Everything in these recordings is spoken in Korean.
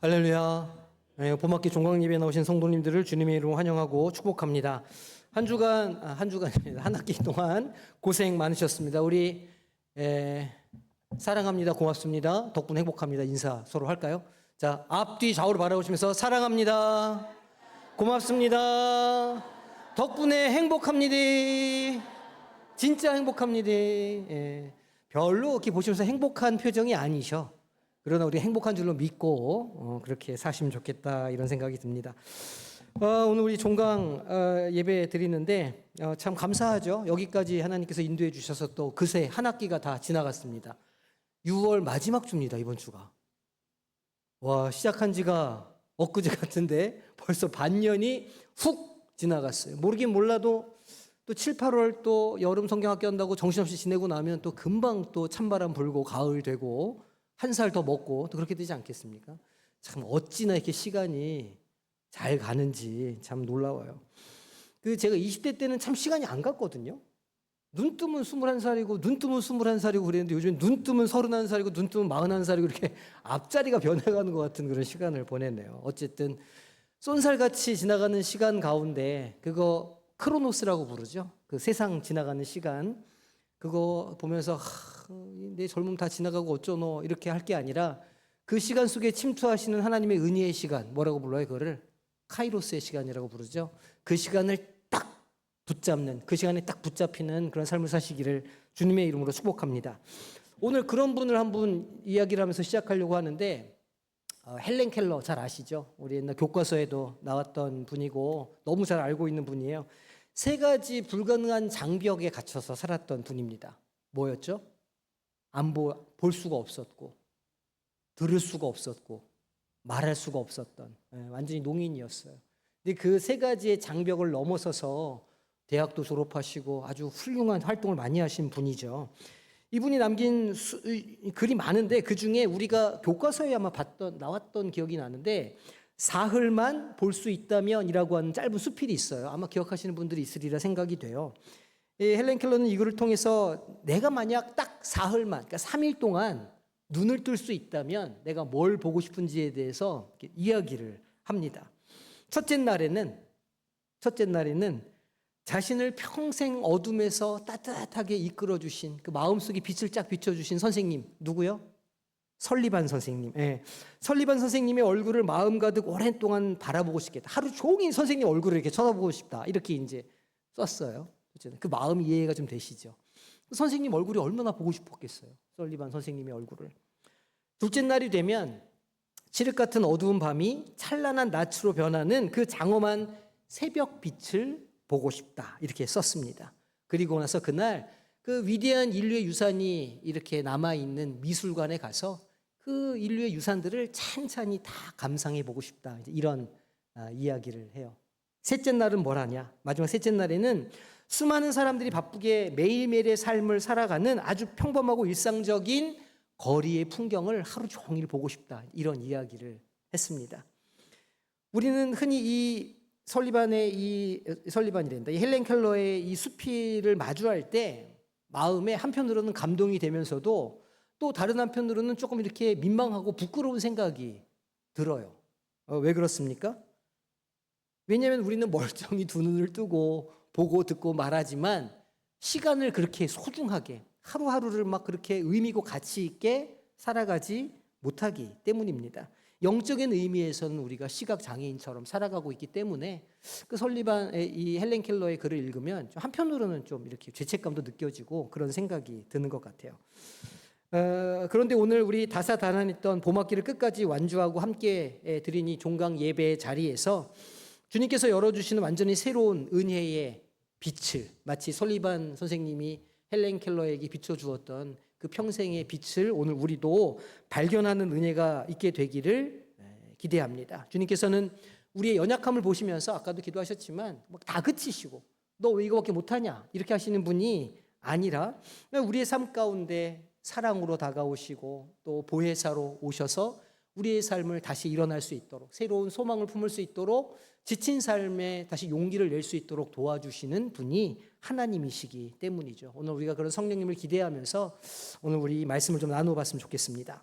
할렐루야. 봄학기 종강예배에 나오신 성도님들을 주님의 이름으로 환영하고 축복합니다. 한 학기 동안 고생 많으셨습니다. 우리 사랑합니다. 고맙습니다. 덕분에 행복합니다. 인사 서로 할까요? 자, 앞뒤 좌우로 바라보시면서 사랑합니다. 고맙습니다. 덕분에 행복합니다. 진짜 행복합니다. 별로 이렇게 보시면서 행복한 표정이 아니셔. 그러나 우리 행복한 줄로 믿고 그렇게 사시면 좋겠다 이런 생각이 듭니다. 오늘 우리 종강 예배 드리는데 참 감사하죠. 여기까지 하나님께서 인도해 주셔서 또 그새 한 학기가 다 지나갔습니다. 6월 마지막 주입니다. 이번 주가. 와, 시작한 지가 엊그제 같은데 벌써 반년이 훅 지나갔어요. 모르긴 몰라도 또 7, 8월 또 여름 성경학교 한다고 정신없이 지내고 나면 또 금방 또 찬바람 불고 가을 되고 한 살 더 먹고 또 그렇게 되지 않겠습니까? 참 어찌나 이렇게 시간이 잘 가는지 참 놀라워요. 제가 20대 때는 참 시간이 안 갔거든요. 눈 뜨면 21살이고 눈 뜨면 21살이고 그랬는데 요즘 눈 뜨면 31살이고 눈 뜨면 41살이고 이렇게 앞자리가 변해가는 것 같은 그런 시간을 보냈네요. 어쨌든 쏜살같이 지나가는 시간 가운데 그거 크로노스라고 부르죠. 그 세상 지나가는 시간 그거 보면서 내 젊음 다 지나가고 어쩌노 이렇게 할 게 아니라 그 시간 속에 침투하시는 하나님의 은혜의 시간 뭐라고 불러요? 그거를 카이로스의 시간이라고 부르죠. 그 시간을 딱 붙잡는 그 시간에 딱 붙잡히는 그런 삶을 사시기를 주님의 이름으로 축복합니다. 오늘 그런 분을 한 분 이야기를 하면서 시작하려고 하는데 헬렌 켈러 잘 아시죠? 우리 옛날 교과서에도 나왔던 분이고 너무 잘 알고 있는 분이에요. 3가지 불가능한 장벽에 갇혀서 살았던 분입니다. 뭐였죠? 볼 수가 없었고, 들을 수가 없었고, 말할 수가 없었던 완전히 농인이었어요. 근데 그 3가지의 장벽을 넘어서서 대학도 졸업하시고 아주 훌륭한 활동을 많이 하신 분이죠. 이분이 남긴 글이 많은데 그 중에 우리가 교과서에 아마 나왔던 기억이 나는데 사흘만 볼 수 있다면이라고 하는 짧은 수필이 있어요. 아마 기억하시는 분들이 있으리라 생각이 돼요. 헬렌 켈러는 이거를 통해서 내가 만약 딱 사흘만, 그러니까 3일 동안 눈을 뜰 수 있다면 내가 뭘 보고 싶은지에 대해서 이야기를 합니다. 첫째 날에는 자신을 평생 어둠에서 따뜻하게 이끌어주신 그 마음속에 빛을 쫙 비춰주신 선생님, 누구요? 설리반 선생님. 설리반 선생님의 얼굴을 마음 가득 오랜 동안 바라보고 싶겠다. 하루 종일 선생님 얼굴을 이렇게 쳐다보고 싶다. 이렇게 이제 썼어요. 그 마음 이해가 좀 되시죠? 선생님 얼굴이 얼마나 보고 싶었겠어요. 설리반 선생님의 얼굴을. 둘째 날이 되면 칠흑 같은 어두운 밤이 찬란한 낯으로 변하는 그 장엄한 새벽 빛을 보고 싶다. 이렇게 썼습니다. 그리고 나서 그날 그 위대한 인류의 유산이 이렇게 남아있는 미술관에 가서 그 인류의 유산들을 찬찬히 다 감상해 보고 싶다. 이런 이야기를 해요. 셋째 날은 뭘 하냐? 마지막 셋째 날에는 수많은 사람들이 바쁘게 매일매일의 삶을 살아가는 아주 평범하고 일상적인 거리의 풍경을 하루 종일 보고 싶다. 이런 이야기를 했습니다. 우리는 흔히 이 설리반이란다. 이 헬렌 켈러의 이 수필을 마주할 때 마음에 한편으로는 감동이 되면서도 또 다른 한편으로는 조금 이렇게 민망하고 부끄러운 생각이 들어요. 왜 그렇습니까? 왜냐하면 우리는 멀쩡히 두 눈을 뜨고 보고 듣고 말하지만 시간을 그렇게 소중하게 하루하루를 막 그렇게 의미고 가치 있게 살아가지 못하기 때문입니다. 영적인 의미에서는 우리가 시각 장애인처럼 살아가고 있기 때문에 그 설리반의 이 헬렌 켈러의 글을 읽으면 한편으로는 좀 이렇게 죄책감도 느껴지고 그런 생각이 드는 것 같아요. 그런데 오늘 우리 다사다난했던 봄학기를 끝까지 완주하고 함께 드린 이 종강 예배 자리에서 주님께서 열어주시는 완전히 새로운 은혜의 빛을 마치 설리반 선생님이 헬렌 켈러에게 비춰주었던 그 평생의 빛을 오늘 우리도 발견하는 은혜가 있게 되기를 기대합니다. 주님께서는 우리의 연약함을 보시면서 아까도 기도하셨지만 막 다그치시고 너 왜 이거밖에 못하냐 이렇게 하시는 분이 아니라 우리의 삶 가운데 사랑으로 다가오시고 또 보혜사로 오셔서 우리의 삶을 다시 일어날 수 있도록 새로운 소망을 품을 수 있도록 지친 삶에 다시 용기를 낼 수 있도록 도와주시는 분이 하나님이시기 때문이죠. 오늘 우리가 그런 성령님을 기대하면서 오늘 우리 말씀을 좀 나눠봤으면 좋겠습니다.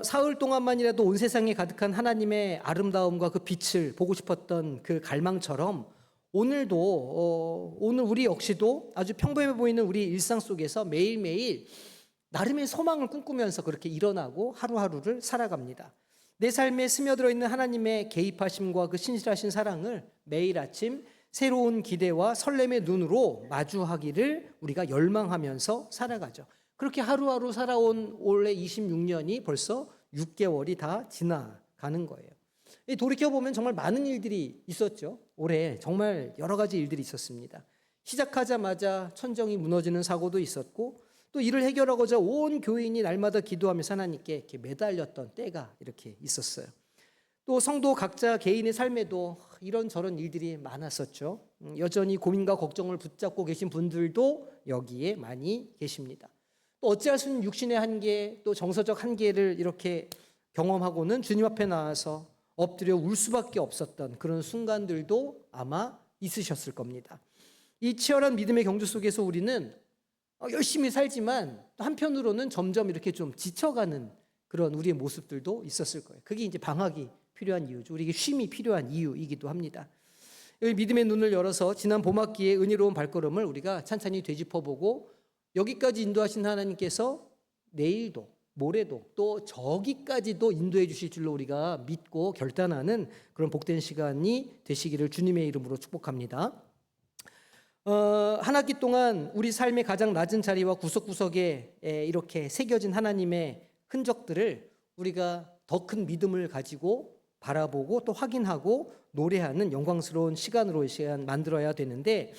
사흘 동안만이라도 온 세상에 가득한 하나님의 아름다움과 그 빛을 보고 싶었던 그 갈망처럼 오늘 우리 역시도 아주 평범해 보이는 우리 일상 속에서 매일매일 나름의 소망을 꿈꾸면서 그렇게 일어나고 하루하루를 살아갑니다. 내 삶에 스며들어 있는 하나님의 개입하심과 그 신실하신 사랑을 매일 아침 새로운 기대와 설렘의 눈으로 마주하기를 우리가 열망하면서 살아가죠. 그렇게 하루하루 살아온 올해 26년이 벌써 6개월이 다 지나가는 거예요. 돌이켜보면 정말 많은 일들이 있었죠. 올해 정말 여러 가지 일들이 있었습니다. 시작하자마자 천정이 무너지는 사고도 있었고, 또 이를 해결하고자 온 교인이 날마다 기도하면서 하나님께 이렇게 매달렸던 때가 이렇게 있었어요. 또 성도 각자 개인의 삶에도 이런저런 일들이 많았었죠. 여전히 고민과 걱정을 붙잡고 계신 분들도 여기에 많이 계십니다. 또 어찌할 수 없는 육신의 한계, 또 정서적 한계를 이렇게 경험하고는 주님 앞에 나와서 엎드려 울 수밖에 없었던 그런 순간들도 아마 있으셨을 겁니다. 이 치열한 믿음의 경주 속에서 우리는 열심히 살지만 또 한편으로는 점점 이렇게 좀 지쳐가는 그런 우리의 모습들도 있었을 거예요. 그게 이제 방학이 필요한 이유죠. 우리에게 쉼이 필요한 이유이기도 합니다. 여기 믿음의 눈을 열어서 지난 봄학기의 은혜로운 발걸음을 우리가 찬찬히 되짚어보고 여기까지 인도하신 하나님께서 내일도 모레도 또 저기까지도 인도해 주실 줄로 우리가 믿고 결단하는 그런 복된 시간이 되시기를 주님의 이름으로 축복합니다. 한 학기 동안 우리 삶의 가장 낮은 자리와 구석구석에 이렇게 새겨진 하나님의 흔적들을 우리가 더 큰 믿음을 가지고 바라보고 또 확인하고 노래하는 영광스러운 시간으로 이 시간 만들어야 되는데,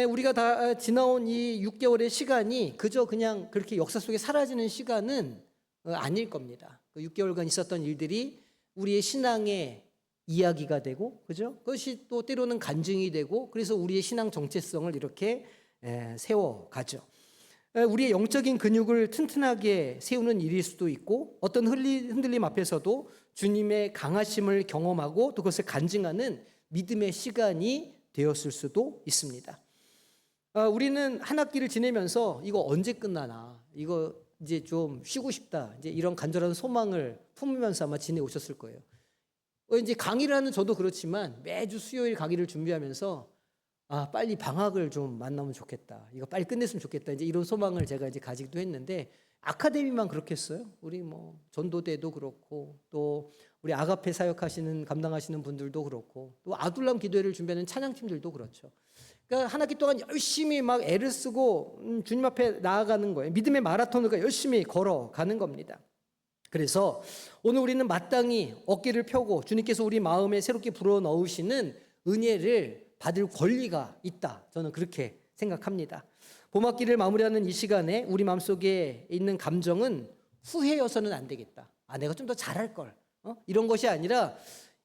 우리가 다 지나온 이 6개월의 시간이 그저 그냥 그렇게 역사 속에 사라지는 시간은 아닐 겁니다. 그 6개월간 있었던 일들이 우리의 신앙의 이야기가 되고, 그죠? 그것이 또 때로는 간증이 되고, 그래서 우리의 신앙 정체성을 이렇게 세워가죠. 우리의 영적인 근육을 튼튼하게 세우는 일일 수도 있고, 어떤 흔들림 앞에서도 주님의 강하심을 경험하고 또 그것을 간증하는 믿음의 시간이 되었을 수도 있습니다. 우리는 한 학기를 지내면서 이거 언제 끝나나, 이거 이제 좀 쉬고 싶다, 이제 이런 간절한 소망을 품으면서 아마 지내오셨을 거예요. 이제 강의를 하는 저도 그렇지만 매주 수요일 강의를 준비하면서 빨리 방학을 좀 만나면 좋겠다, 이거 빨리 끝냈으면 좋겠다, 이제 이런 소망을 제가 이제 가지기도 했는데, 아카데미만 그렇겠어요? 우리 뭐 전도대도 그렇고 또 우리 아가페 사역하시는 감당하시는 분들도 그렇고 또 아둘람 기도회를 준비하는 찬양팀들도 그렇죠. 그러니까 한 학기 동안 열심히 막 애를 쓰고 주님 앞에 나아가는 거예요. 믿음의 마라톤을 열심히 걸어가는 겁니다. 그래서 오늘 우리는 마땅히 어깨를 펴고 주님께서 우리 마음에 새롭게 불어넣으시는 은혜를 받을 권리가 있다, 저는 그렇게 생각합니다. 봄학기를 마무리하는 이 시간에 우리 마음속에 있는 감정은 후회여서는 안 되겠다, 내가 좀 더 잘할 걸, 이런 것이 아니라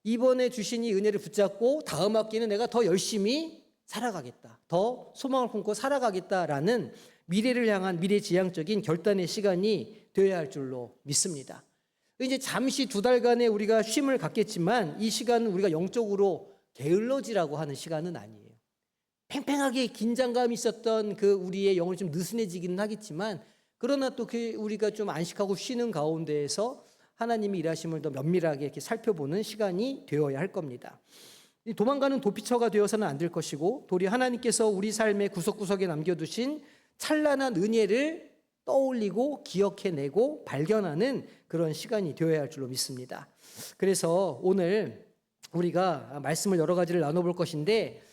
이번에 주신 이 은혜를 붙잡고 다음 학기는 내가 더 열심히 살아가겠다, 더 소망을 품고 살아가겠다라는 미래를 향한 미래지향적인 결단의 시간이 되어야 할 줄로 믿습니다. 이제 잠시 2달간의 우리가 쉼을 갖겠지만 이 시간은 우리가 영적으로 게을러지라고 하는 시간은 아니에요. 팽팽하게 긴장감이 있었던 그 우리의 영혼이 좀 느슨해지기는 하겠지만, 그러나 또 그 우리가 좀 안식하고 쉬는 가운데에서 하나님의 일하심을 더 면밀하게 이렇게 살펴보는 시간이 되어야 할 겁니다. 도망가는 도피처가 되어서는 안 될 것이고, 도리 하나님께서 우리 삶의 구석구석에 남겨두신 찬란한 은혜를 떠올리고 기억해내고 발견하는 그런 시간이 되어야 할 줄로 믿습니다. 그래서 오늘 우리가 말씀을 여러 가지를 나눠볼 것인데,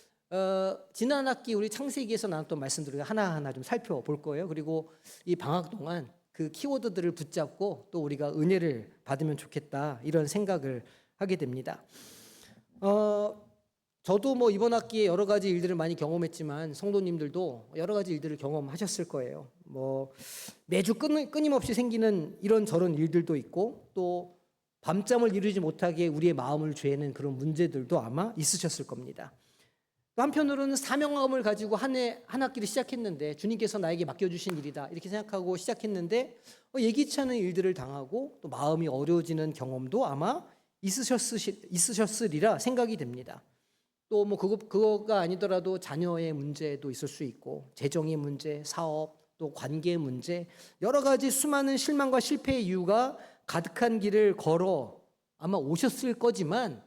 지난 학기 우리 창세기에서 나눴던 말씀들을 하나하나 좀 살펴볼 거예요. 그리고 이 방학 동안 그 키워드들을 붙잡고 또 우리가 은혜를 받으면 좋겠다, 이런 생각을 하게 됩니다. 저도 뭐 이번 학기에 여러 가지 일들을 많이 경험했지만 성도님들도 여러 가지 일들을 경험하셨을 거예요. 뭐 매주 끊임없이 생기는 이런저런 일들도 있고, 또 밤잠을 이루지 못하게 우리의 마음을 죄는 그런 문제들도 아마 있으셨을 겁니다. 또 한편으로는 사명감을 가지고 한 학기를 시작했는데, 주님께서 나에게 맡겨주신 일이다 이렇게 생각하고 시작했는데 예기치 않은 일들을 당하고 또 마음이 어려워지는 경험도 아마 있으셨으리라 생각이 됩니다. 또 뭐 그거가 아니더라도 자녀의 문제도 있을 수 있고, 재정의 문제, 사업, 또 관계 문제, 여러 가지 수많은 실망과 실패의 이유가 가득한 길을 걸어 아마 오셨을 거지만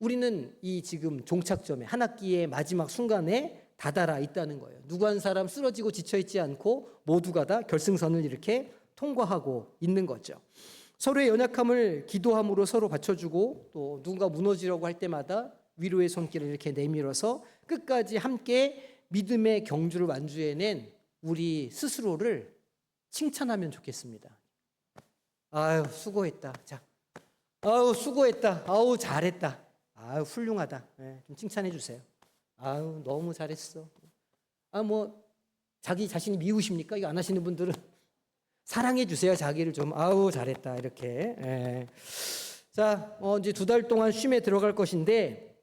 우리는 이 지금 종착점에 한 학기의 마지막 순간에 다다라 있다는 거예요. 누구 한 사람 쓰러지고 지쳐있지 않고 모두가 다 결승선을 이렇게 통과하고 있는 거죠. 서로의 연약함을 기도함으로 서로 받쳐주고 또 누군가 무너지려고 할 때마다 위로의 손길을 이렇게 내밀어서 끝까지 함께 믿음의 경주를 완주해낸 우리 스스로를 칭찬하면 좋겠습니다. 아유, 수고했다. 자, 아유, 수고했다. 아우, 잘했다. 아유, 훌륭하다. 네, 좀 칭찬해 주세요. 아유, 너무 잘했어. 자기 자신이 미우십니까? 이거 안 하시는 분들은 사랑해 주세요. 자기를 좀. 아우, 잘했다. 이렇게. 예. 자, 이제 2달 동안 쉼에 들어갈 것인데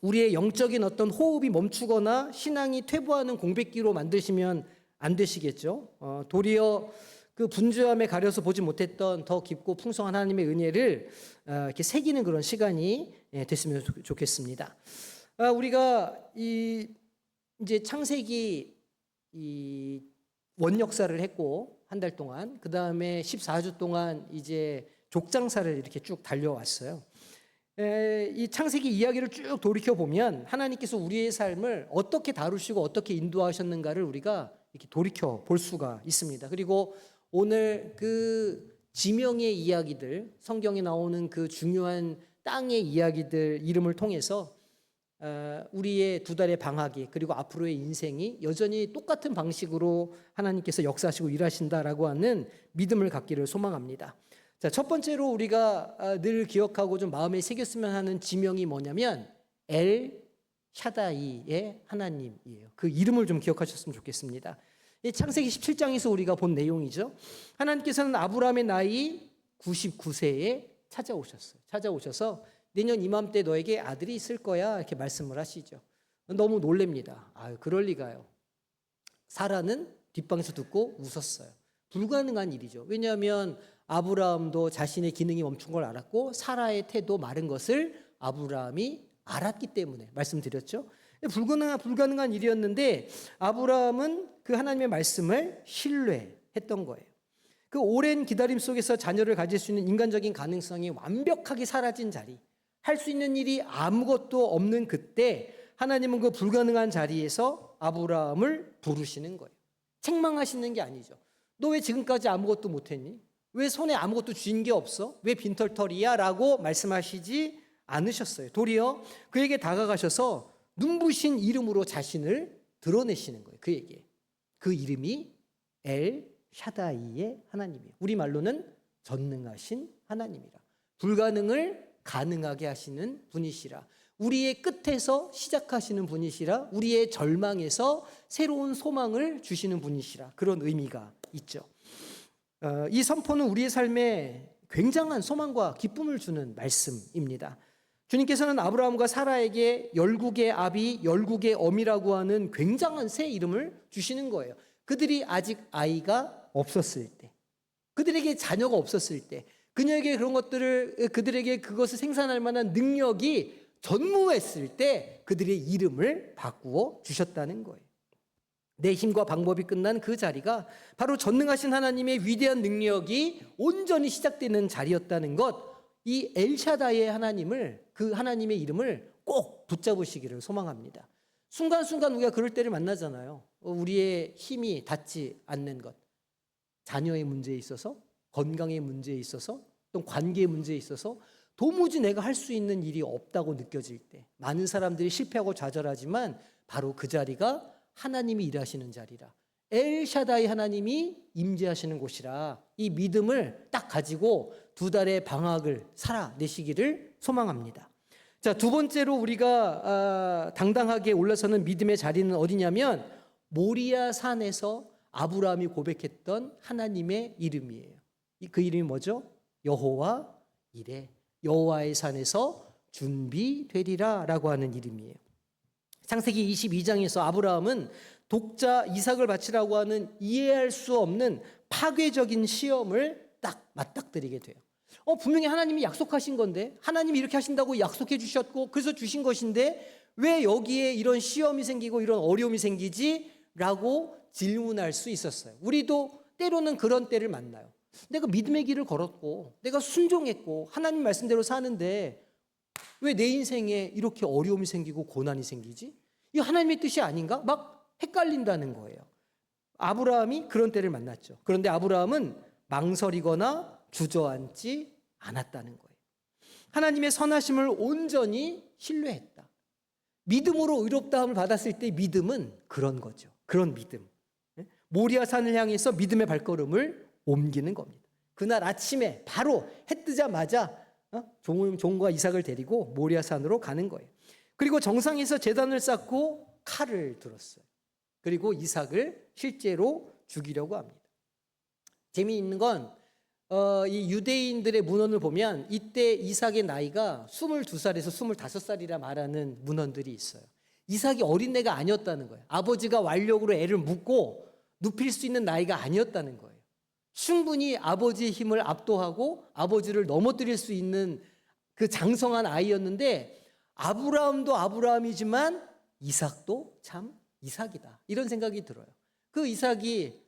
우리의 영적인 어떤 호흡이 멈추거나 신앙이 퇴보하는 공백기로 만드시면 안 되시겠죠. 도리어 그 분주함에 가려서 보지 못했던 더 깊고 풍성한 하나님의 은혜를 이렇게 새기는 그런 시간이 됐으면 좋겠습니다. 우리가 이제 창세기 이 원역사를 했고 한 달 동안 그 다음에 14주 동안 이제 족장사를 이렇게 쭉 달려왔어요. 이 창세기 이야기를 쭉 돌이켜 보면 하나님께서 우리의 삶을 어떻게 다루시고 어떻게 인도하셨는가를 우리가 이렇게 돌이켜 볼 수가 있습니다. 그리고 오늘 그 지명의 이야기들, 성경에 나오는 그 중요한 땅의 이야기들 이름을 통해서 우리의 2달의 방학이 그리고 앞으로의 인생이 여전히 똑같은 방식으로 하나님께서 역사하시고 일하신다라고 하는 믿음을 갖기를 소망합니다. 자, 첫 번째로 우리가 늘 기억하고 좀 마음에 새겼으면 하는 지명이 뭐냐면 엘 샤다이의 하나님이에요. 그 이름을 좀 기억하셨으면 좋겠습니다. 창세기 17장에서 우리가 본 내용이죠. 하나님께서는 아브라함의 나이 99세에 찾아오셔서 내년 이맘때 너에게 아들이 있을 거야 이렇게 말씀을 하시죠. 너무 놀랍니다. 그럴 리가요. 사라는 뒷방에서 듣고 웃었어요. 불가능한 일이죠. 왜냐하면 아브라함도 자신의 기능이 멈춘 걸 알았고 사라의 태도 마른 것을 아브라함이 알았기 때문에 말씀드렸죠. 불가능한 일이었는데 아브라함은 그 하나님의 말씀을 신뢰했던 거예요. 그 오랜 기다림 속에서 자녀를 가질 수 있는 인간적인 가능성이 완벽하게 사라진 자리, 할 수 있는 일이 아무것도 없는 그때 하나님은 그 불가능한 자리에서 아브라함을 부르시는 거예요. 책망하시는 게 아니죠. 너 왜 지금까지 아무것도 못했니? 왜 손에 아무것도 쥔 게 없어? 왜 빈털털이야? 라고 말씀하시지 않으셨어요. 도리어 그에게 다가가셔서 눈부신 이름으로 자신을 드러내시는 거예요. 그에게. 그 이름이 엘 샤다이의 하나님이에요. 우리말로는 전능하신 하나님이라. 불가능을 가능하게 하시는 분이시라. 우리의 끝에서 시작하시는 분이시라. 우리의 절망에서 새로운 소망을 주시는 분이시라. 그런 의미가 있죠. 이 선포는 우리의 삶에 굉장한 소망과 기쁨을 주는 말씀입니다. 주님께서는 아브라함과 사라에게 열국의 아비, 열국의 어미라고 하는 굉장한 새 이름을 주시는 거예요. 그들이 아직 아이가 없었을 때, 그들에게 자녀가 없었을 때, 그들에게 그것을 생산할 만한 능력이 전무했을 때 그들의 이름을 바꾸어 주셨다는 거예요. 내 힘과 방법이 끝난 그 자리가 바로 전능하신 하나님의 위대한 능력이 온전히 시작되는 자리였다는 것, 이 엘샤다이의 하나님을, 그 하나님의 이름을 꼭 붙잡으시기를 소망합니다. 순간순간 우리가 그럴 때를 만나잖아요. 우리의 힘이 닿지 않는 것, 자녀의 문제에 있어서, 건강의 문제에 있어서, 또 관계의 문제에 있어서 도무지 내가 할 수 있는 일이 없다고 느껴질 때, 많은 사람들이 실패하고 좌절하지만 바로 그 자리가 하나님이 일하시는 자리라, 엘샤다이 하나님이 임재하시는 곳이라, 이 믿음을 딱 가지고 2달의 방학을 살아내시기를 소망합니다. 자, 두 번째로 우리가 당당하게 올라서는 믿음의 자리는 어디냐면 모리아 산에서 아브라함이 고백했던 하나님의 이름이에요. 그 이름이 뭐죠? 여호와 이레, 여호와의 산에서 준비되리라 라고 하는 이름이에요. 창세기 22장에서 아브라함은 독자 이삭을 바치라고 하는 이해할 수 없는 파괴적인 시험을 딱 맞닥뜨리게 돼요. 분명히 하나님이 약속하신 건데, 하나님이 이렇게 하신다고 약속해 주셨고 그래서 주신 것인데 왜 여기에 이런 시험이 생기고 이런 어려움이 생기지? 라고 질문할 수 있었어요. 우리도 때로는 그런 때를 만나요. 내가 믿음의 길을 걸었고 내가 순종했고 하나님 말씀대로 사는데 왜 내 인생에 이렇게 어려움이 생기고 고난이 생기지? 이거 하나님의 뜻이 아닌가? 막 헷갈린다는 거예요. 아브라함이 그런 때를 만났죠. 그런데 아브라함은 망설이거나 주저앉지 않았다는 거예요. 하나님의 선하심을 온전히 신뢰했다. 믿음으로 의롭다함을 받았을 때 믿음은 그런 거죠. 그런 믿음. 모리아 산을 향해서 믿음의 발걸음을 옮기는 겁니다. 그날 아침에 바로 해 뜨자마자 종과 이삭을 데리고 모리아 산으로 가는 거예요. 그리고 정상에서 제단을 쌓고 칼을 들었어요. 그리고 이삭을 실제로 죽이려고 합니다. 재미있는 건 이 유대인들의 문헌을 보면 이때 이삭의 나이가 22살에서 25살이라 말하는 문헌들이 있어요. 이삭이 어린애가 아니었다는 거예요. 아버지가 완력으로 애를 묶고 눕힐 수 있는 나이가 아니었다는 거예요. 충분히 아버지의 힘을 압도하고 아버지를 넘어뜨릴 수 있는 그 장성한 아이였는데 아브라함도 아브라함이지만 이삭도 참 이삭이다. 이런 생각이 들어요. 그 이삭이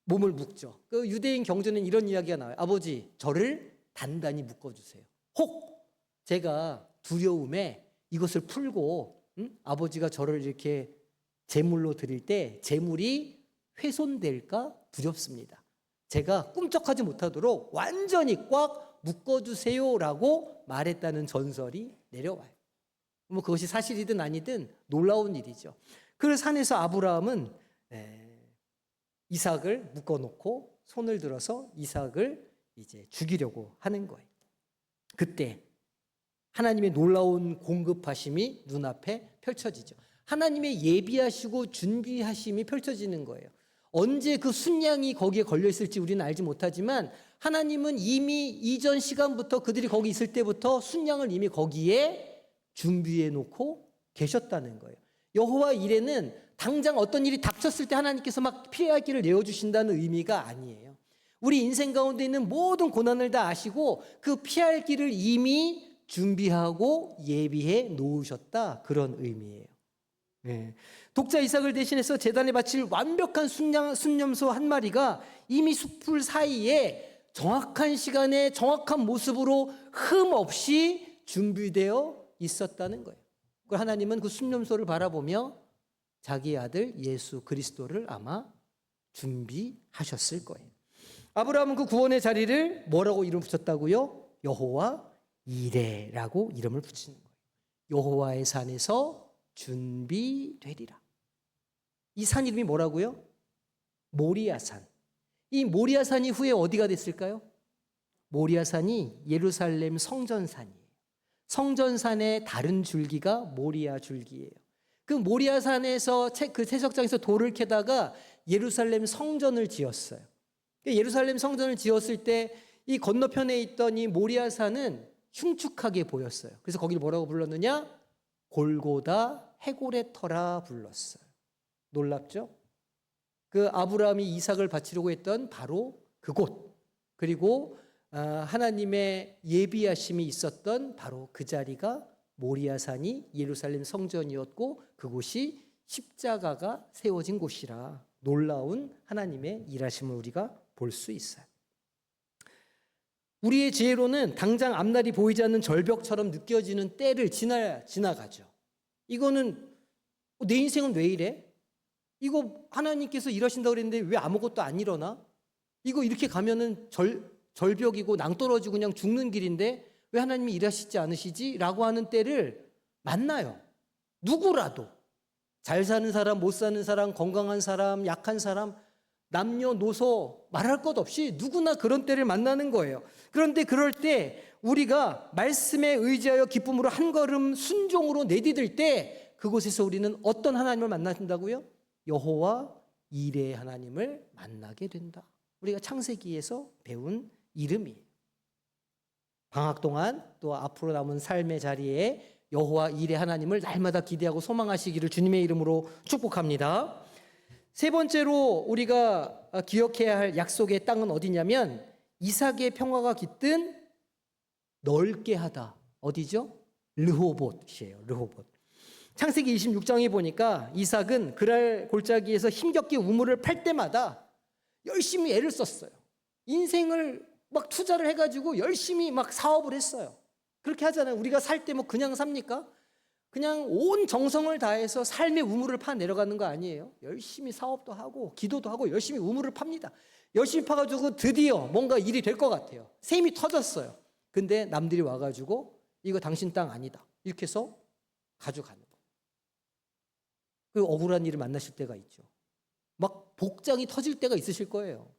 몸을 묶죠. 그 유대인 경전에는 이런 이야기가 나와요. 아버지, 저를 단단히 묶어주세요. 혹 제가 두려움에 이것을 풀고 아버지가 저를 이렇게 제물로 드릴 때 제물이 훼손될까 두렵습니다. 제가 꿈쩍하지 못하도록 완전히 꽉 묶어주세요라고 말했다는 전설이 내려와요. 뭐 그것이 사실이든 아니든 놀라운 일이죠. 그 산에서 아브라함은 이삭을 묶어놓고 손을 들어서 이삭을 이제 죽이려고 하는 거예요. 그때 하나님의 놀라운 공급하심이 눈앞에 펼쳐지죠. 하나님의 예비하시고 준비하심이 펼쳐지는 거예요. 언제 그 순양이 거기에 걸려 있을지 우리는 알지 못하지만 하나님은 이미 이전 시간부터 그들이 거기 있을 때부터 순양을 이미 거기에 준비해 놓고 계셨다는 거예요. 여호와 이레는 당장 어떤 일이 닥쳤을 때 하나님께서 막 피할 길을 내어주신다는 의미가 아니에요. 우리 인생 가운데 있는 모든 고난을 다 아시고 그 피할 길을 이미 준비하고 예비해 놓으셨다, 그런 의미예요. 독자 이삭을 대신해서 제단에 바칠 완벽한 순념소 한 마리가 이미 숲풀 사이에 정확한 시간에 정확한 모습으로 흠 없이 준비되어 있었다는 거예요. 하나님은 그 순념소를 바라보며 자기 아들 예수 그리스도를 아마 준비하셨을 거예요. 아브라함은 그 구원의 자리를 뭐라고 이름 붙였다고요? 여호와 이레라고 이름을 붙이는 거예요. 여호와의 산에서 준비되리라. 이 산 이름이 뭐라고요? 모리아산. 이 모리아산이 후에 어디가 됐을까요? 모리아산이 예루살렘 성전산이에요. 성전산의 다른 줄기가 모리아 줄기예요. 그 모리아산에서 그 채석장에서 돌을 캐다가 예루살렘 성전을 지었어요. 예루살렘 성전을 지었을 때 이 건너편에 있던 이 모리아산은 흉측하게 보였어요. 그래서 거기를 뭐라고 불렀느냐? 골고다 해골의 터라 불렀어요. 놀랍죠? 그 아브라함이 이삭을 바치려고 했던 바로 그곳, 그리고 하나님의 예비하심이 있었던 바로 그 자리가 모리아산이 예루살렘 성전이었고 그곳이 십자가가 세워진 곳이라 놀라운 하나님의 일하심을 우리가 볼 수 있어요. 우리의 지혜로는 당장 앞날이 보이지 않는 절벽처럼 느껴지는 때를 지나가죠. 이거는 내 인생은 왜 이래? 이거 하나님께서 일하신다고 그랬는데 왜 아무것도 안 일어나? 이거 이렇게 가면은 절벽이고 낭떠러지고 그냥 죽는 길인데 왜 하나님이 일하시지 않으시지? 라고 하는 때를 만나요. 누구라도. 잘 사는 사람, 못 사는 사람, 건강한 사람, 약한 사람, 남녀노소 말할 것 없이 누구나 그런 때를 만나는 거예요. 그런데 그럴 때 우리가 말씀에 의지하여 기쁨으로 한 걸음 순종으로 내디딜 때 그곳에서 우리는 어떤 하나님을 만나신다고요? 여호와 이레 하나님을 만나게 된다. 우리가 창세기에서 배운 이름이에요. 방학 동안 또 앞으로 남은 삶의 자리에 여호와 이레 하나님을 날마다 기대하고 소망하시기를 주님의 이름으로 축복합니다. 세 번째로 우리가 기억해야 할 약속의 땅은 어디냐면 이삭의 평화가 깃든 넓게 하다. 어디죠? 르호봇이에요. 르호봇. 창세기 26장에 보니까 이삭은 그랄 골짜기에서 힘겹게 우물을 팔 때마다 열심히 애를 썼어요. 인생을 막 투자를 해가지고 열심히 막 사업을 했어요. 그렇게 하잖아요. 우리가 살 때 뭐 그냥 삽니까? 그냥 온 정성을 다해서 삶의 우물을 파 내려가는 거 아니에요. 열심히 사업도 하고 기도도 하고 열심히 우물을 팝니다. 열심히 파가지고 드디어 뭔가 일이 될 것 같아요. 샘이 터졌어요. 근데 남들이 와가지고 이거 당신 땅 아니다, 이렇게 해서 가져가는 거예요. 그 억울한 일을 만나실 때가 있죠. 막 복장이 터질 때가 있으실 거예요.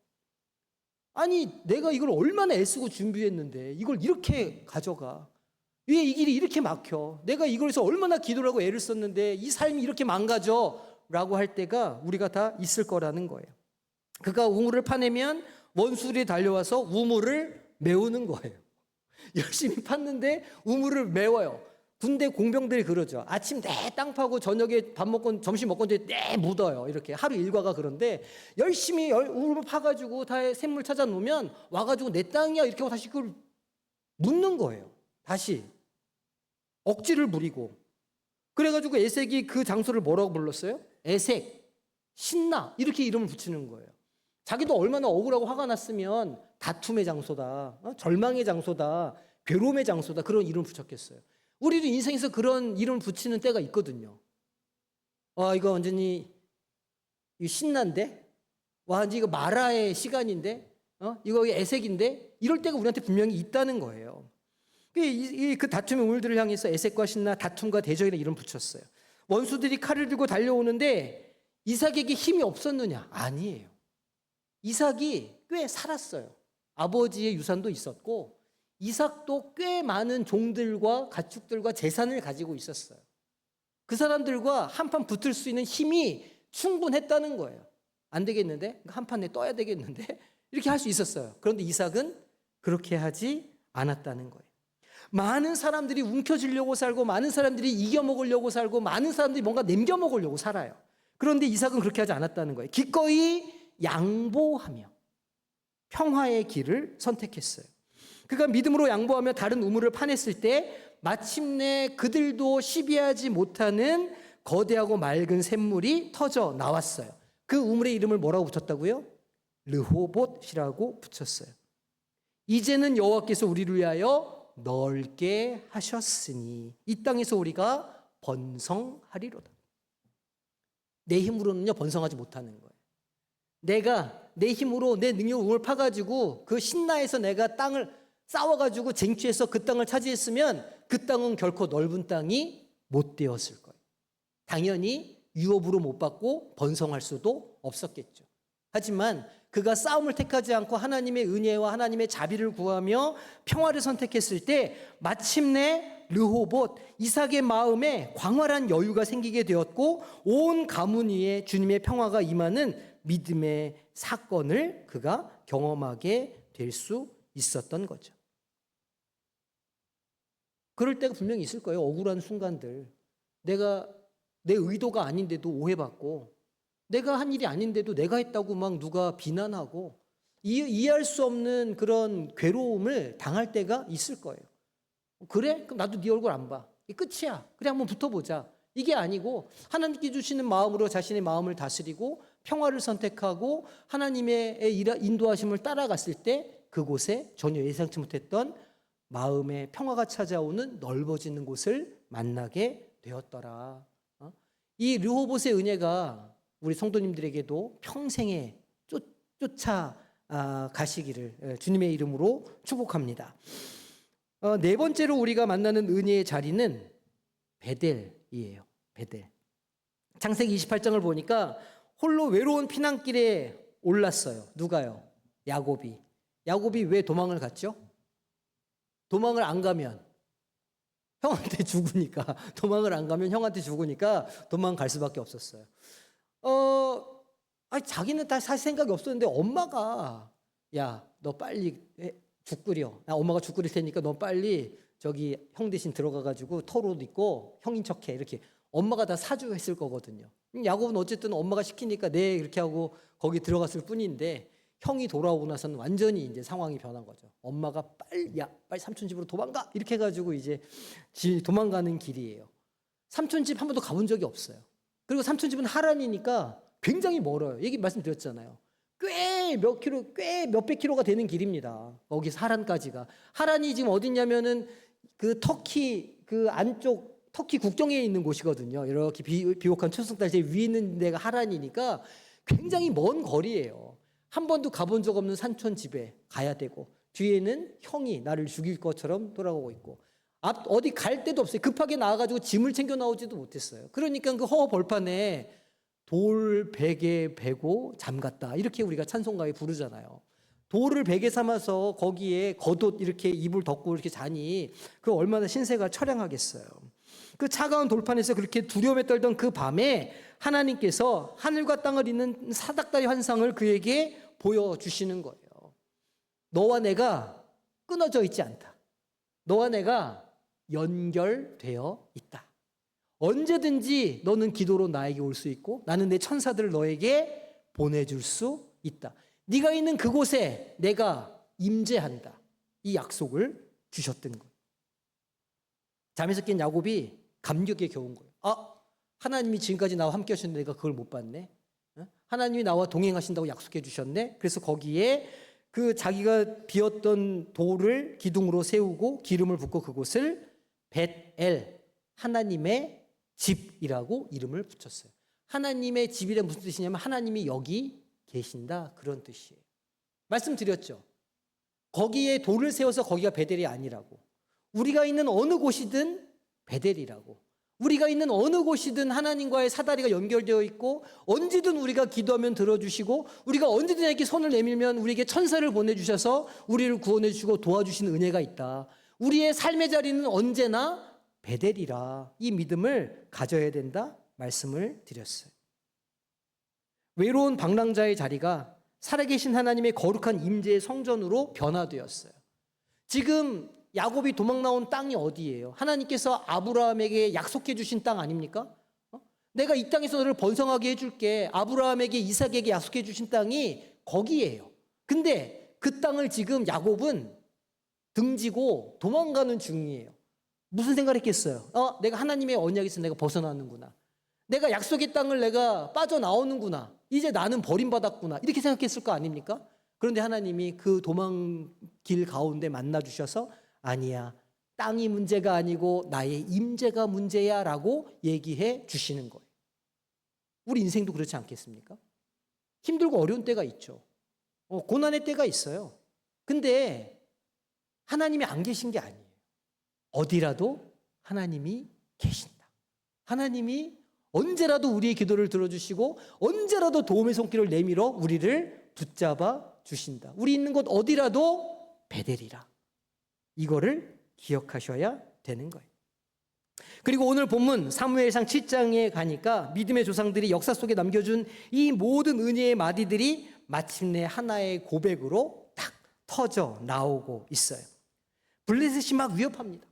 아니, 내가 이걸 얼마나 애쓰고 준비했는데 이걸 이렇게 가져가. 왜 이 길이 이렇게 막혀? 내가 이걸 해서 얼마나 기도를 하고 애를 썼는데 이 삶이 이렇게 망가져? 라고 할 때가 우리가 다 있을 거라는 거예요. 그가 우물을 파내면 원수들이 달려와서 우물을 메우는 거예요. 열심히 팠는데 우물을 메워요. 군대 공병들이 그러죠. 아침 내 땅 파고 저녁에 밥 먹고 점심 먹고 이제 내 묻어요. 이렇게 하루 일과가 그런데 열심히 우물 파가지고 다 샘물 찾아 놓으면 와가지고 내 땅이야 이렇게 하고 다시 그걸 묻는 거예요. 다시 억지를 부리고. 그래가지고 에색이 그 장소를 뭐라고 불렀어요? 에색, 신나, 이렇게 이름을 붙이는 거예요. 자기도 얼마나 억울하고 화가 났으면 다툼의 장소다, 절망의 장소다, 괴로움의 장소다, 그런 이름을 붙였겠어요. 우리도 인생에서 그런 이름을 붙이는 때가 있거든요. 이거 완전히 신난데? 완전히 이거 마라의 시간인데? 이거 에색인데? 이럴 때가 우리한테 분명히 있다는 거예요. 그 다툼의 우물들을 향해서 에색과 신나, 다툼과 대적이라 이름 붙였어요. 원수들이 칼을 들고 달려오는데 이삭에게 힘이 없었느냐? 아니에요. 이삭이 꽤 살았어요. 아버지의 유산도 있었고 이삭도 꽤 많은 종들과 가축들과 재산을 가지고 있었어요. 그 사람들과 한판 붙을 수 있는 힘이 충분했다는 거예요. 안 되겠는데? 한판 내 떠야 되겠는데? 이렇게 할 수 있었어요. 그런데 이삭은 그렇게 하지 않았다는 거예요. 많은 사람들이 움켜쥐려고 살고 많은 사람들이 이겨먹으려고 살고 많은 사람들이 뭔가 남겨먹으려고 살아요. 그런데 이삭은 그렇게 하지 않았다는 거예요. 기꺼이 양보하며 평화의 길을 선택했어요. 그가 믿음으로 양보하며 다른 우물을 파냈을 때 마침내 그들도 시비하지 못하는 거대하고 맑은 샘물이 터져 나왔어요. 그 우물의 이름을 뭐라고 붙였다고요? 르호봇이라고 붙였어요. 이제는 여호와께서 우리를 위하여 넓게 하셨으니 이 땅에서 우리가 번성하리로다. 내 힘으로는요 번성하지 못하는 거예요. 내가 내 힘으로 내 능력으로 우물 파가지고 그 신나해서 내가 땅을 싸워가지고 쟁취해서 그 땅을 차지했으면 그 땅은 결코 넓은 땅이 못 되었을 거예요. 당연히 유업으로 못 받고 번성할 수도 없었겠죠. 하지만 그가 싸움을 택하지 않고 하나님의 은혜와 하나님의 자비를 구하며 평화를 선택했을 때 마침내 르호봇, 이삭의 마음에 광활한 여유가 생기게 되었고 온 가문 위에 주님의 평화가 임하는 믿음의 사건을 그가 경험하게 될 수 있었던 거죠. 그럴 때가 분명히 있을 거예요. 억울한 순간들. 내가 내 의도가 아닌데도 오해받고 내가 한 일이 아닌데도 내가 했다고 막 누가 비난하고 이해할 수 없는 그런 괴로움을 당할 때가 있을 거예요. 그래? 그럼 나도 네 얼굴 안 봐. 이게 끝이야. 그래, 한번 붙어보자. 이게 아니고 하나님께 주시는 마음으로 자신의 마음을 다스리고 평화를 선택하고 하나님의 인도하심을 따라갔을 때 그곳에 전혀 예상치 못했던 마음의 평화가 찾아오는 넓어지는 곳을 만나게 되었더라. 이 르호봇의 은혜가 우리 성도님들에게도 평생에 쫓아 가시기를 주님의 이름으로 축복합니다. 네 번째로 우리가 만나는 은혜의 자리는 베델이에요. 베델. 창세기 28장을 보니까 홀로 외로운 피난길에 올랐어요. 누가요? 야곱이. 야곱이 왜 도망을 갔죠? 도망을 안 가면 형한테 죽으니까, 도망을 안 가면 형한테 죽으니까 도망갈 수밖에 없었어요. 자기는 다 사실 생각이 없었는데 엄마가 야, 너 빨리 죽 끓여. 엄마가 죽 끓일 테니까 너 빨리 저기 형 대신 들어가가지고 털옷 입고 형인 척해. 이렇게 엄마가 다 사주했을 거거든요. 야곱은 어쨌든 엄마가 시키니까 네 이렇게 하고 거기 들어갔을 뿐인데 형이 돌아오고 나서는 완전히 이제 상황이 변한 거죠. 엄마가 빨리 삼촌 집으로 도망가 이렇게 해가지고 이제 도망가는 길이에요. 삼촌 집 한 번도 가본 적이 없어요. 그리고 삼촌 집은 하란이니까 굉장히 멀어요. 얘기 말씀드렸잖아요. 꽤 몇백 킬로가 되는 길입니다. 거기서 하란까지가. 하란이 지금 어딨냐면은 그 터키 그 안쪽 터키 국경에 있는 곳이거든요. 이렇게 비옥한 초승달 제일 위에 있는 데가 하란이니까 굉장히 먼 거리예요. 한 번도 가본 적 없는 삼촌 집에 가야 되고 뒤에는 형이 나를 죽일 것처럼 돌아오고 있고 어디 갈 데도 없어요. 급하게 나와가지고 짐을 챙겨 나오지도 못했어요. 그러니까 그 허벌판에 돌 베개 베고 잠갔다 이렇게 우리가 찬송가에 부르잖아요. 돌을 베개 삼아서 거기에 겉옷 이렇게 이불 덮고 이렇게 자니 그 얼마나 신세가 처량하겠어요. 그 차가운 돌판에서 그렇게 두려움에 떨던 그 밤에 하나님께서 하늘과 땅을 잇는 사닥다리 환상을 그에게 보여주시는 거예요. 너와 내가 끊어져 있지 않다. 너와 내가 연결되어 있다. 언제든지 너는 기도로 나에게 올 수 있고 나는 내 천사들을 너에게 보내줄 수 있다. 네가 있는 그곳에 내가 임재한다. 이 약속을 주셨던 거예요. 잠에서 깬 야곱이 감격에 겨운 거예요. 하나님이 지금까지 나와 함께 하셨는데 내가 그걸 못 봤네. 하나님이 나와 동행하신다고 약속해 주셨네. 그래서 거기에 그 자기가 비었던 돌을 기둥으로 세우고 기름을 붓고 그곳을 벳엘, 하나님의 집이라고 이름을 붙였어요. 하나님의 집이란 무슨 뜻이냐면 하나님이 여기 계신다 그런 뜻이에요. 말씀드렸죠. 거기에 돌을 세워서 거기가 베델이 아니라고. 우리가 있는 어느 곳이든 베델이라고. 우리가 있는 어느 곳이든 하나님과의 사다리가 연결되어 있고 언제든 우리가 기도하면 들어주시고 우리가 언제든 이렇게 손을 내밀면 우리에게 천사를 보내주셔서 우리를 구원해 주시고 도와주시는 은혜가 있다. 우리의 삶의 자리는 언제나 베델이라 이 믿음을 가져야 된다 말씀을 드렸어요. 외로운 방랑자의 자리가 살아계신 하나님의 거룩한 임재의 성전으로 변화되었어요. 지금 야곱이 도망 나온 땅이 어디예요? 하나님께서 아브라함에게 약속해 주신 땅 아닙니까? 내가 이 땅에서 너를 번성하게 해줄게. 아브라함에게 이삭에게 약속해 주신 땅이 거기예요. 근데 그 땅을 지금 야곱은 등지고 도망가는 중이에요. 무슨 생각을 했겠어요? 내가 하나님의 언약에서 내가 벗어나는구나. 내가 약속의 땅을 내가 빠져나오는구나. 이제 나는 버림받았구나. 이렇게 생각했을 거 아닙니까? 그런데 하나님이 그 도망길 가운데 만나 주셔서 아니야. 땅이 문제가 아니고 나의 임재가 문제야 라고 얘기해 주시는 거예요. 우리 인생도 그렇지 않겠습니까? 힘들고 어려운 때가 있죠. 고난의 때가 있어요. 근데 하나님이 안 계신 게 아니에요. 어디라도 하나님이 계신다. 하나님이 언제라도 우리의 기도를 들어주시고 언제라도 도움의 손길을 내밀어 우리를 붙잡아 주신다. 우리 있는 곳 어디라도 베델이라. 이거를 기억하셔야 되는 거예요. 그리고 오늘 본문 사무엘상 7장에 가니까 믿음의 조상들이 역사 속에 남겨준 이 모든 은혜의 마디들이 마침내 하나의 고백으로 딱 터져 나오고 있어요. 블레셋이 막 위협합니다.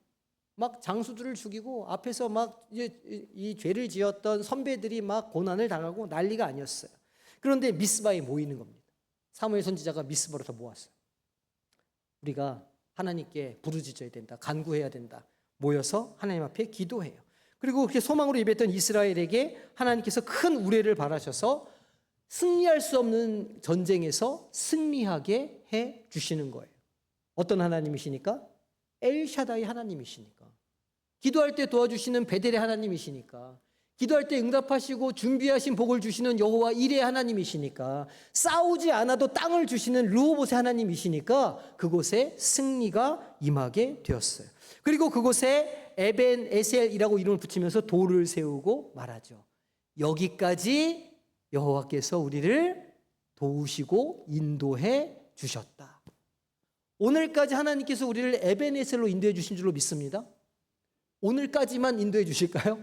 막 장수들을 죽이고 앞에서 막 이 죄를 지었던 선배들이 막 고난을 당하고 난리가 아니었어요. 그런데 미스바에 모이는 겁니다. 사무엘 선지자가 미스바로 다 모았어요. 우리가 하나님께 부르짖어야 된다. 간구해야 된다. 모여서 하나님 앞에 기도해요. 그리고 그렇게 소망으로 예배했던 이스라엘에게 하나님께서 큰 우레를 바라셔서 승리할 수 없는 전쟁에서 승리하게 해 주시는 거예요. 어떤 하나님이시니까? 엘샤다이 하나님이시니까. 기도할 때 도와주시는 베델의 하나님이시니까. 기도할 때 응답하시고 준비하신 복을 주시는 여호와 일의 하나님이시니까. 싸우지 않아도 땅을 주시는 르호봇의 하나님이시니까 그곳에 승리가 임하게 되었어요. 그리고 그곳에 에벤 에셀이라고 이름을 붙이면서 돌을 세우고 말하죠. 여기까지 여호와께서 우리를 도우시고 인도해 주셨다. 오늘까지 하나님께서 우리를 에벤 에셀로 인도해 주신 줄로 믿습니다. 오늘까지만 인도해 주실까요?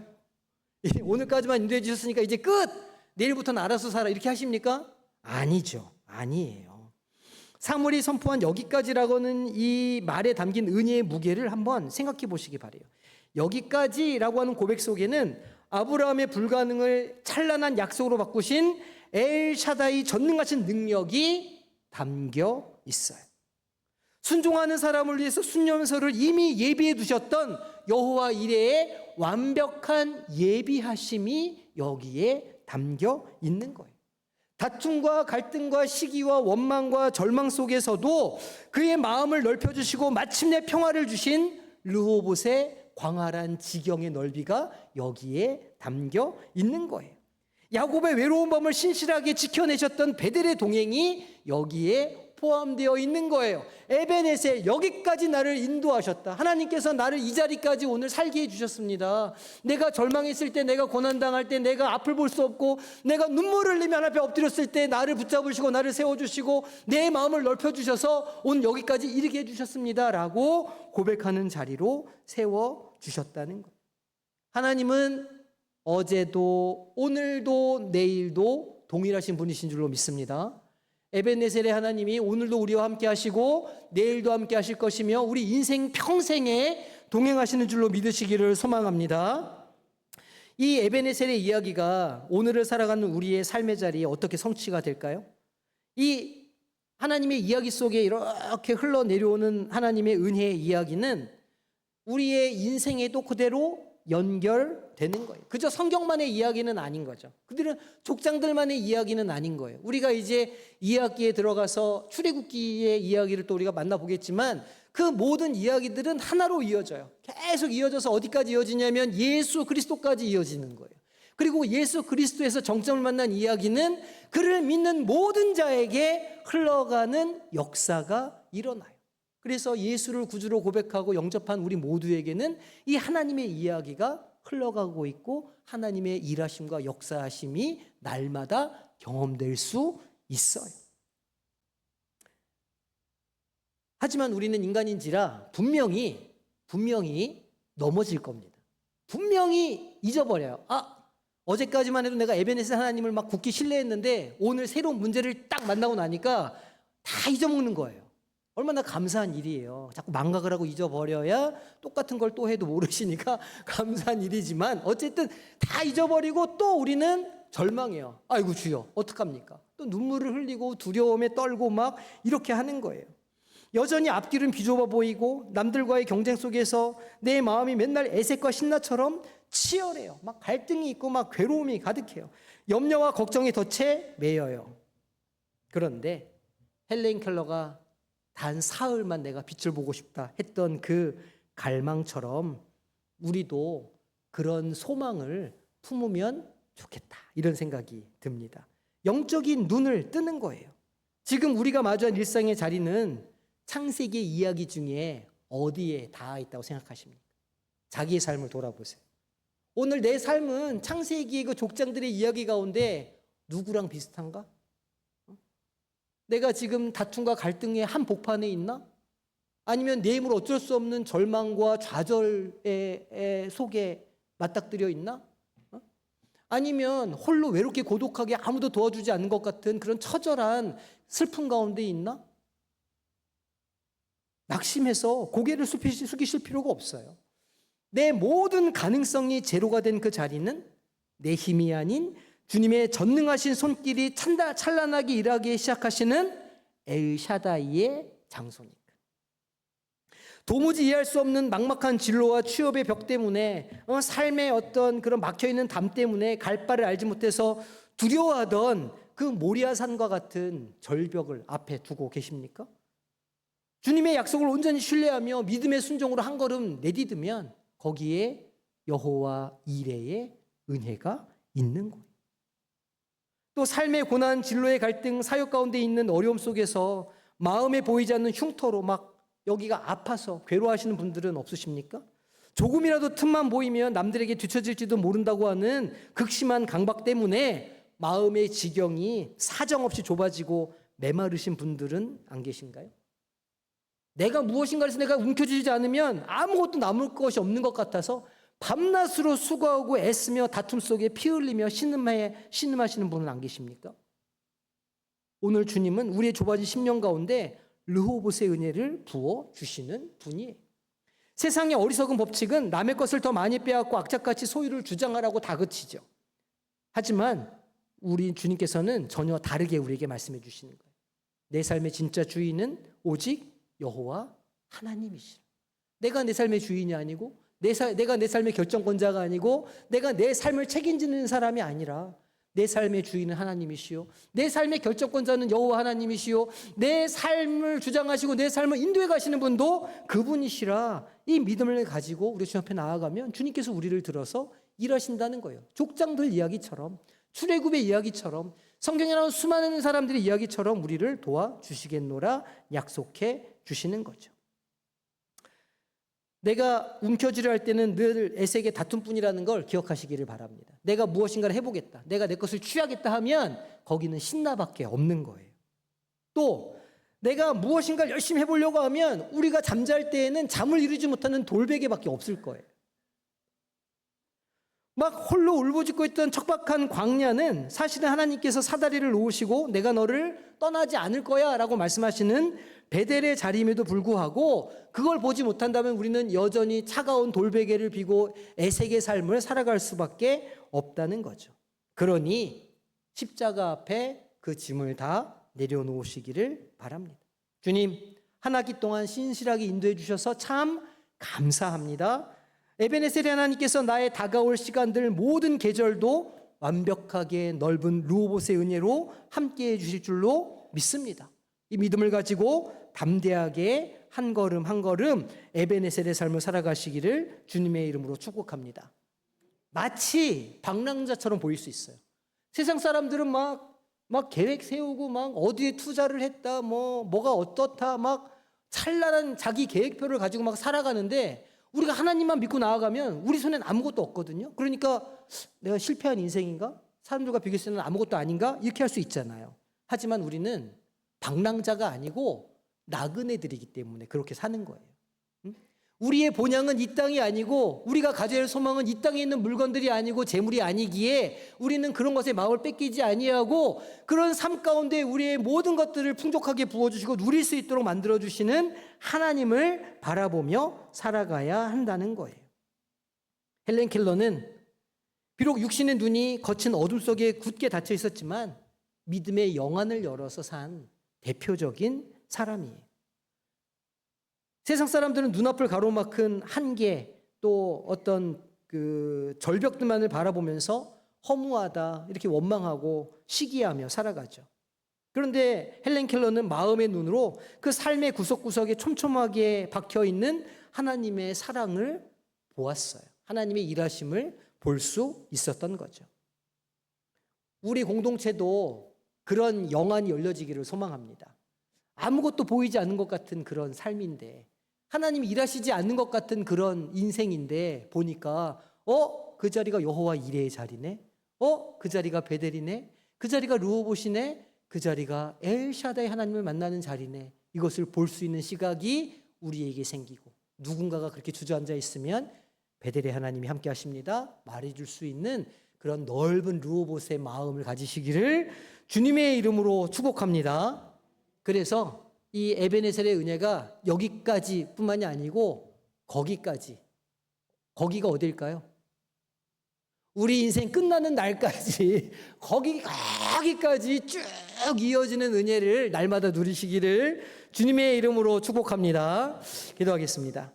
오늘까지만 인도해 주셨으니까 이제 끝! 내일부터는 알아서 살아 이렇게 하십니까? 아니죠. 아니에요. 사무엘이 선포한 여기까지라고는 이 말에 담긴 은혜의 무게를 한번 생각해 보시기 바라요. 여기까지라고 하는 고백 속에는 아브라함의 불가능을 찬란한 약속으로 바꾸신 엘샤다이 전능하신 능력이 담겨 있어요. 순종하는 사람을 위해서 순념서를 이미 예비해 두셨던 여호와 이레의 완벽한 예비하심이 여기에 담겨 있는 거예요. 다툼과 갈등과 시기와 원망과 절망 속에서도 그의 마음을 넓혀주시고 마침내 평화를 주신 르호봇의 광활한 지경의 넓이가 여기에 담겨 있는 거예요. 야곱의 외로운 밤을 신실하게 지켜내셨던 베델의 동행이 여기에 포함되어 있는 거예요. 에베네셀, 여기까지 나를 인도하셨다. 하나님께서 나를 이 자리까지 오늘 살게 해주셨습니다. 내가 절망했을 때, 내가 고난당할 때, 내가 앞을 볼 수 없고 내가 눈물을 흘리며 하나님 앞에 엎드렸을 때 나를 붙잡으시고 나를 세워주시고 내 마음을 넓혀주셔서 오늘 여기까지 이르게 해주셨습니다 라고 고백하는 자리로 세워주셨다는 거예요. 하나님은 어제도 오늘도 내일도 동일하신 분이신 줄로 믿습니다. 에벤네셀의 하나님이 오늘도 우리와 함께 하시고 내일도 함께 하실 것이며 우리 인생 평생에 동행하시는 줄로 믿으시기를 소망합니다. 이 에벤네셀의 이야기가 오늘을 살아가는 우리의 삶의 자리에 어떻게 성취가 될까요? 이 하나님의 이야기 속에 이렇게 흘러내려오는 하나님의 은혜의 이야기는 우리의 인생에도 그대로 연결되는 거예요. 그저 성경만의 이야기는 아닌 거죠. 그들은 족장들만의 이야기는 아닌 거예요. 우리가 이제 2학기에 들어가서 출애굽기의 이야기를 또 우리가 만나보겠지만 그 모든 이야기들은 하나로 이어져요. 계속 이어져서 어디까지 이어지냐면 예수 그리스도까지 이어지는 거예요. 그리고 예수 그리스도에서 정점을 만난 이야기는 그를 믿는 모든 자에게 흘러가는 역사가 일어나요. 그래서 예수를 구주로 고백하고 영접한 우리 모두에게는 이 하나님의 이야기가 흘러가고 있고 하나님의 일하심과 역사하심이 날마다 경험될 수 있어요. 하지만 우리는 인간인지라 분명히 넘어질 겁니다. 분명히 잊어버려요. 어제까지만 해도 내가 에베네셀 하나님을 막 굳게 신뢰했는데 오늘 새로운 문제를 딱 만나고 나니까 다 잊어먹는 거예요. 얼마나 감사한 일이에요. 자꾸 망각을 하고 잊어버려야 똑같은 걸 또 해도 모르시니까 감사한 일이지만 어쨌든 다 잊어버리고 또 우리는 절망해요. 아이고 주여 어떡합니까? 또 눈물을 흘리고 두려움에 떨고 막 이렇게 하는 거예요. 여전히 앞길은 비좁아 보이고 남들과의 경쟁 속에서 내 마음이 맨날 애색과 신나처럼 치열해요. 막 갈등이 있고 막 괴로움이 가득해요. 염려와 걱정이 덫에 매여요. 그런데 헬렌 켈러가 단 사흘만 내가 빛을 보고 싶다 했던 그 갈망처럼 우리도 그런 소망을 품으면 좋겠다 이런 생각이 듭니다. 영적인 눈을 뜨는 거예요. 지금 우리가 마주한 일상의 자리는 창세기의 이야기 중에 어디에 닿아 있다고 생각하십니까? 자기의 삶을 돌아보세요. 오늘 내 삶은 창세기의 그 족장들의 이야기 가운데 누구랑 비슷한가? 내가 지금 다툼과 갈등의 한 복판에 있나? 아니면 내 힘으로 어쩔 수 없는 절망과 좌절의 속에 맞닥뜨려 있나? 아니면 홀로 외롭게 고독하게 아무도 도와주지 않는 것 같은 그런 처절한 슬픔 가운데 있나? 낙심해서 고개를 숙이실 필요가 없어요. 내 모든 가능성이 제로가 된 그 자리는 내 힘이 아닌 주님의 전능하신 손길이 찬란하게 일하기 시작하시는 엘샤다이의 장소니까. 도무지 이해할 수 없는 막막한 진로와 취업의 벽 때문에 삶의 어떤 그런 막혀있는 담 때문에 갈 바를 알지 못해서 두려워하던 그 모리아산과 같은 절벽을 앞에 두고 계십니까? 주님의 약속을 온전히 신뢰하며 믿음의 순종으로 한 걸음 내디디면 거기에 여호와 이레의 은혜가 있는 거예요. 또 삶의 고난, 진로의 갈등, 사역 가운데 있는 어려움 속에서 마음에 보이지 않는 흉터로 막 여기가 아파서 괴로워하시는 분들은 없으십니까? 조금이라도 틈만 보이면 남들에게 뒤처질지도 모른다고 하는 극심한 강박 때문에 마음의 지경이 사정없이 좁아지고 메마르신 분들은 안 계신가요? 내가 무엇인가를 해서 내가 움켜쥐지 않으면 아무것도 남을 것이 없는 것 같아서 밤낮으로 수고하고 애쓰며 다툼 속에 피 흘리며 신음하시는 분은 안 계십니까? 오늘 주님은 우리의 좁아진 심령 가운데 르호봇의 은혜를 부어주시는 분이에요. 세상의 어리석은 법칙은 남의 것을 더 많이 빼앗고 악착같이 소유를 주장하라고 다그치죠. 하지만 우리 주님께서는 전혀 다르게 우리에게 말씀해 주시는 거예요. 내 삶의 진짜 주인은 오직 여호와 하나님이시라. 내가 내 삶의 주인이 아니고 내가 내 삶의 결정권자가 아니고 내가 내 삶을 책임지는 사람이 아니라 내 삶의 주인은 하나님이시오. 내 삶의 결정권자는 여호와 하나님이시오. 내 삶을 주장하시고 내 삶을 인도해 가시는 분도 그분이시라. 이 믿음을 가지고 우리 주님 앞에 나아가면 주님께서 우리를 들어서 일하신다는 거예요. 족장들 이야기처럼, 출애굽의 이야기처럼, 성경에 나온 수많은 사람들의 이야기처럼 우리를 도와주시겠노라 약속해 주시는 거죠. 내가 움켜쥐려 할 때는 늘 에색의 다툼뿐이라는 걸 기억하시기를 바랍니다. 내가 무엇인가를 해보겠다, 내가 내 것을 취하겠다 하면 거기는 신나밖에 없는 거예요. 또 내가 무엇인가를 열심히 해보려고 하면 우리가 잠잘 때에는 잠을 이루지 못하는 돌베개밖에 없을 거예요. 막 홀로 울부짖고 있던 척박한 광야는 사실은 하나님께서 사다리를 놓으시고 내가 너를 떠나지 않을 거야 라고 말씀하시는 베델의 자리임에도 불구하고 그걸 보지 못한다면 우리는 여전히 차가운 돌베개를 비고 애색의 삶을 살아갈 수밖에 없다는 거죠. 그러니 십자가 앞에 그 짐을 다 내려놓으시기를 바랍니다. 주님, 한 학기 동안 신실하게 인도해 주셔서 참 감사합니다. 에베네셀의 하나님께서 나의 다가올 시간들 모든 계절도 완벽하게 넓은 르호봇의 은혜로 함께해 주실 줄로 믿습니다. 이 믿음을 가지고 담대하게 한 걸음 한 걸음 에베네셀의 삶을 살아가시기를 주님의 이름으로 축복합니다. 마치 방랑자처럼 보일 수 있어요. 세상 사람들은 막 계획 세우고 막 어디에 투자를 했다, 뭐가 어떻다, 막 찬란한 자기 계획표를 가지고 막 살아가는데 우리가 하나님만 믿고 나아가면 우리 손엔 아무것도 없거든요. 그러니까 내가 실패한 인생인가? 사람들과 비교했을 때는 아무것도 아닌가? 이렇게 할 수 있잖아요. 하지만 우리는 방랑자가 아니고 나그네들이기 때문에 그렇게 사는 거예요. 우리의 본향은 이 땅이 아니고 우리가 가져야 할 소망은 이 땅에 있는 물건들이 아니고 재물이 아니기에 우리는 그런 것에 마음을 뺏기지 아니하고 그런 삶 가운데 우리의 모든 것들을 풍족하게 부어주시고 누릴 수 있도록 만들어주시는 하나님을 바라보며 살아가야 한다는 거예요. 헬렌 켈러는 비록 육신의 눈이 거친 어둠 속에 굳게 닫혀 있었지만 믿음의 영안을 열어서 산 대표적인 사람이에요. 세상 사람들은 눈앞을 가로막은 한계 또 어떤 그 절벽들만을 바라보면서 허무하다 이렇게 원망하고 시기하며 살아가죠. 그런데 헬렌 켈러는 마음의 눈으로 그 삶의 구석구석에 촘촘하게 박혀있는 하나님의 사랑을 보았어요. 하나님의 일하심을 볼 수 있었던 거죠. 우리 공동체도 그런 영안이 열려지기를 소망합니다. 아무것도 보이지 않는 것 같은 그런 삶인데 하나님이 일하시지 않는 것 같은 그런 인생인데 보니까 그 자리가 여호와 이레의 자리네, 그 자리가 베델이네, 그 자리가 르호봇이네, 그 자리가 엘샤다의 하나님을 만나는 자리네. 이것을 볼 수 있는 시각이 우리에게 생기고 누군가가 그렇게 주저앉아 있으면 베델의 하나님이 함께 하십니다 말해줄 수 있는 그런 넓은 르호봇의 마음을 가지시기를 주님의 이름으로 축복합니다. 그래서 이 에베네셀의 은혜가 여기까지 뿐만이 아니고 거기까지, 거기가 어딜까요? 우리 인생 끝나는 날까지 거기까지 쭉 이어지는 은혜를 날마다 누리시기를 주님의 이름으로 축복합니다. 기도하겠습니다.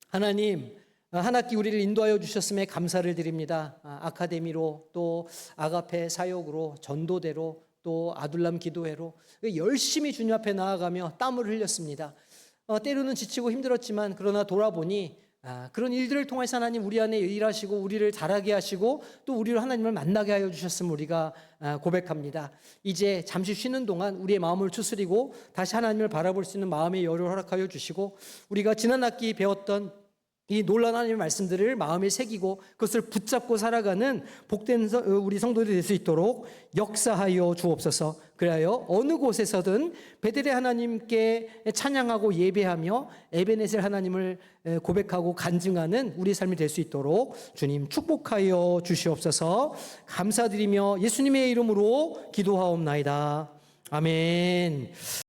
하나님, 한 학기 우리를 인도하여 주셨음에 감사를 드립니다. 아카데미로 또 아가페 사역으로 전도대로 또 아둘람 기도회로 열심히 주님 앞에 나아가며 땀을 흘렸습니다. 때로는 지치고 힘들었지만 그러나 돌아보니 그런 일들을 통해서 하나님 우리 안에 일하시고 우리를 자라게 하시고 또 우리를 하나님을 만나게 하여 주셨음을 우리가 고백합니다. 이제 잠시 쉬는 동안 우리의 마음을 추스리고 다시 하나님을 바라볼 수 있는 마음의 여유를 허락하여 주시고 우리가 지난 학기 배웠던 이 놀라운 하나님의 말씀들을 마음에 새기고 그것을 붙잡고 살아가는 복된 우리 성도들이 될 수 있도록 역사하여 주옵소서. 그리하여 어느 곳에서든 베델의 하나님께 찬양하고 예배하며 에베네셀 하나님을 고백하고 간증하는 우리 삶이 될 수 있도록 주님 축복하여 주시옵소서. 감사드리며 예수님의 이름으로 기도하옵나이다. 아멘.